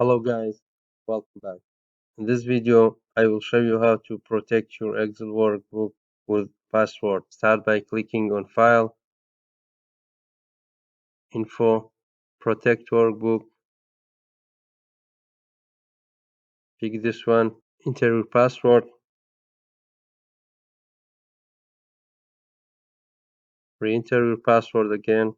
Hello guys, welcome back. In this video, I will show you how to protect your Excel workbook with password. Start by clicking on File, Info, Protect Workbook. Pick this one, enter your password, re-enter your password again.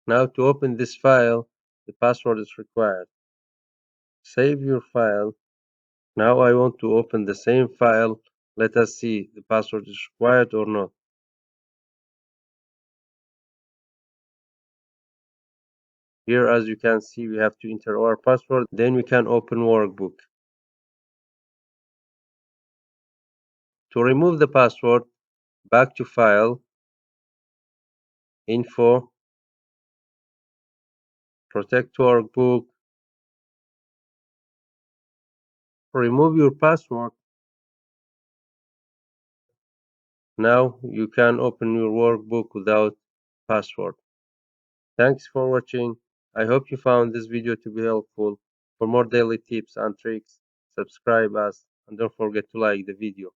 Now to open this file, the password is required. Save your file. Now I want to open the same file. Let us see the password is required or not. Here, as you can see, we have to enter our password, then we can open workbook. To remove the password, back to File, Info, Protect Workbook, remove your password. Now you can open your workbook without password. Thanks for watching. I hope you found this video to be helpful. For more daily tips and tricks, subscribe us and don't forget to like the video.